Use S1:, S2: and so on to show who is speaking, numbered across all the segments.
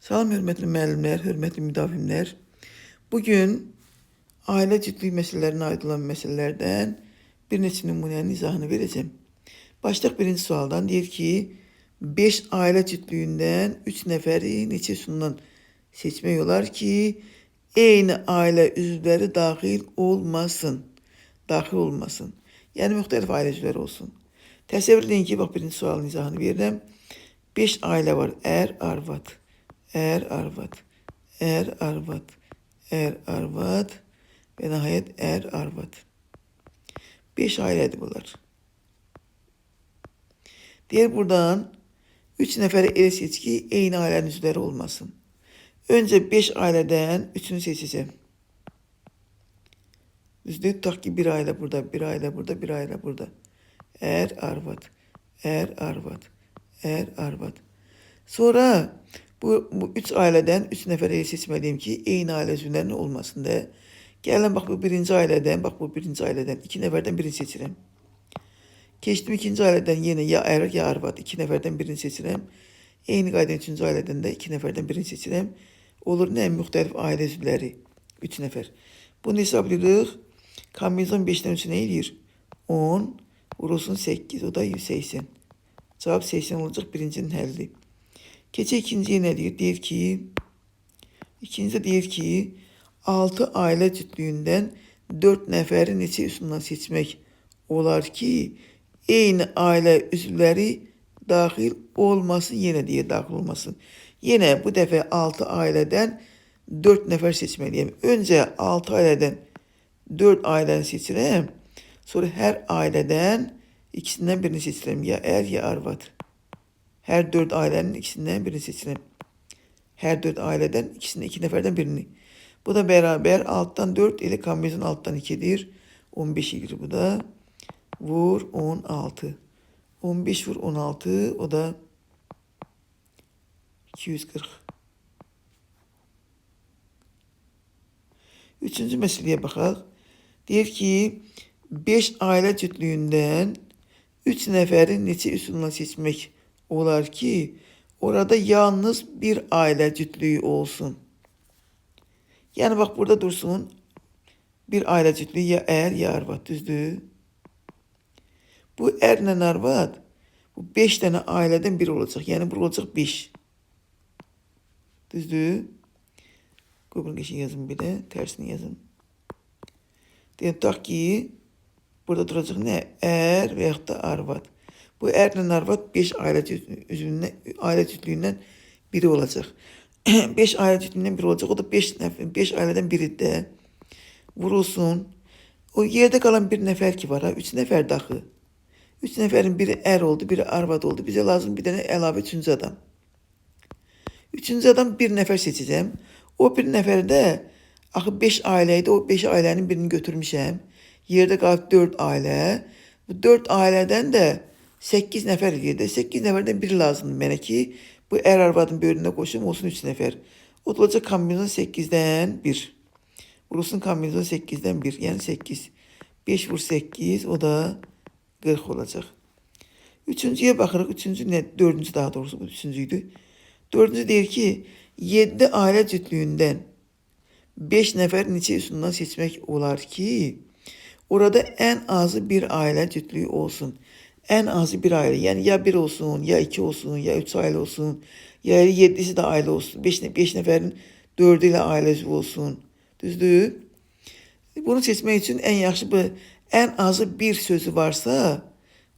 S1: Salam hörmətli müəllimlər, hörmətli müdavimlər. Bugün ailə cütlük məsələlərinə aid olan məsələlərdən bir neçə nümunənin izahını verəcəm. Başlayaq birinci sualdan. Deyir ki, 5 ailə cütlüyündən 3 nəfəri neçə üsulundan seçmək olar ki, eyni ailə üzvləri daxil olmasın. Yəni müxtəlif ailə üzvləri olsun. Təsəvvür edin ki, bax birinci sualın izahını verirəm. 5 ailə var. Arvad ve nihayet arvad. 5 ailədir bunlar. Diğer buradan 3 nəfəri elə seç ki, eyni ailənin üzvləri olmasın. Önce 5 ailədən 3'ünü seçeceğim. Düzdür, tutaq ki, bir ailə burada, bir ailə burada, bir ailə burada. Arvad. Sonra bu 3 ailədən 3 nəfəri seçməliyim ki, eyni ailə üzvlərinin olmasın da. Gəlin bax bu birinci ailədən, 2 nəfərdən birini seçirəm. Keçdim ikinci ailədən yenə ya ya arvad 2 nəfərdən birini seçirəm. Eyni qayda 3-cü ailədən də 2 nəfərdən birini seçirəm. Olur nə? Müxtəlif ailə üzvləri 3 nəfər. Bunu hesablayırıq. Kombinizon 5'ten 3 nə edir? 10 vurulsun 8, o da 180. Cevap 80 olacaq birincinin həlli. Keçək ikinciyə nə deyir? Deyir ki, 6 ailə cütlüyündən 4 nəfəri neçə üsulundan seçmək olar ki, eyni ailə üzvləri daxil olmasın, yenə deyir daxil olmasın. Yenə bu dəfə 6 ailədən 4 nəfər seçməliyəm. Öncə 6 ailədən 4 ailəni seçirəm. Sonra hər ailədən ikisindən birini seçirəm. Ya ya arvad. Hər 4 ailənin ikisindən birini seçirəm. Hər 4 ailədən ikisindən 2 nəfərdən birini. Bu da bərabər 6'dan 4 ile kombinizon 6'dan 2'dir. 15 edir bu da. Vur 16. 15 vur 16 o da 240. Üçüncü məsələyə baxaq. Deyir ki, 5 ailə cütlüyündən 3 nəfəri neçə üsulundan seçmək olar ki, orada yalnız bir ailə cütlüyü olsun. Yani bak burada dursun. Bir ailə cütlüyü ya ya arvad, düzdür? Bu ilə arvad, bu 5 tane ailədən biri olacaq. Yani bu olacaq 5. Düzdür? Qoyun geçin yazın bir de, tersini yazın. Deyək ki, burada duracaq nə? Veyahut da arvad. Bu ilə arvad 5 ailə cütlüyündən biri olacaq. 5 ailə cütlüyündən biri olacaq. O da 5 ailədən biri də vurulsun. O yerdə qalan bir nəfər ki var ha. 3 nəfər daxı. 3 nəfərin biri oldu, biri arvad oldu. Bizə lazım bir dənə əlavə 3-cü adam. 3-cü adam bir nəfər seçəcəm. O bir nəfər də axı 5 ailə idi. O 5 ailənin birini götürmüşəm. Yerdə qalıb 4 ailə. Bu 4 ailədən də 8 nəfər edir. 8 nəfərdən biri lazımdır mənə ki, bu arvadın bölünə qoşum olsun 3 nəfər. O da olacaq kombinizon 8'den 1. Vurulsun kombinizon 8'den 1. Yəni 8. 5 vur 8 o da 40 olacaq. Üçüncüyə baxırıq. Dördüncü daha doğrusu bu üçüncüydü. Dördüncü deyir ki, 7 ailə cütlüyündən 5 nəfər neçə üsulundan seçmək olar ki, orada en azı bir ailə cütlüyü olsun. En azı bir ailə. Yani ya 1 olsun, ya 2 olsun, ya 3 ailə olsun, ya 7'si də ailə olsun. 5 nəfərin 4'ü ilə ailə üzvü olsun. Düzdür? Bunu seçmək üçün en yaxşı bu en azı bir sözü varsa,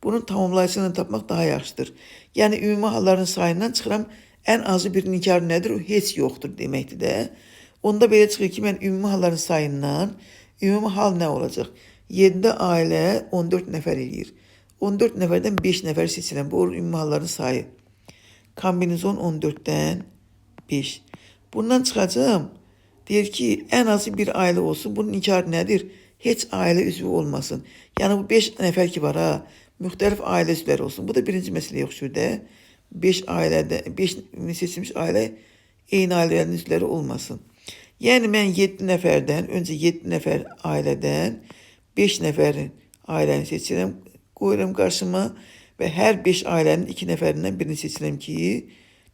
S1: bunun tamamlayıcısını tapmaq daha yaxşıdır. Yani ümumi halların sayından çıxıram, en azı birinin inkarı nədir? O heç yoxdur deməkdir də. Onda belə çıxır ki, mən ümumi halların sayından ümumi hal nə olacaq? 7 ailə 14 nəfər eləyir. 14 nəfərdən 5 nəfər seçirəm. Bu ümumi halların sayı. Kombinizon 14'den 5. Bundan çıxacağım. Deyir ki, en azı bir ailə olsun. Bunun inkarı nədir? Heç ailə üzvü olmasın. Yəni bu 5 nəfər ki var ha, müxtəlif ailə üzvləri olsun. Bu da birinci məsələyə yoxşur da. 5 seçilmiş ailə eyni ailələrin üzvləri olmasın. Yəni mən 7 nəfərdən, öncə 7 nəfər ailədən 5 nəfərin ailəni seçirəm, qoyuram qarşıma və hər 5 ailənin 2 nəfərindən birini seçirəm ki,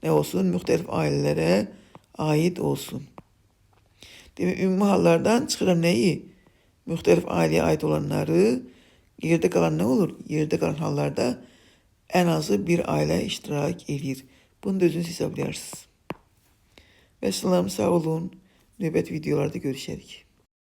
S1: nə olsun? Müxtəlif ailələrə ait olsun. Demek ümumi hallardan çıxıram neyi? Müxtəlif aileye ait olanları, yerde kalan ne olur? Yerde kalan hallarda en azı bir aile iştirak edir. Bunu da özünüz hesablayarsınız. Vesselam, sağ olun. Növbət videolarda görüşərik.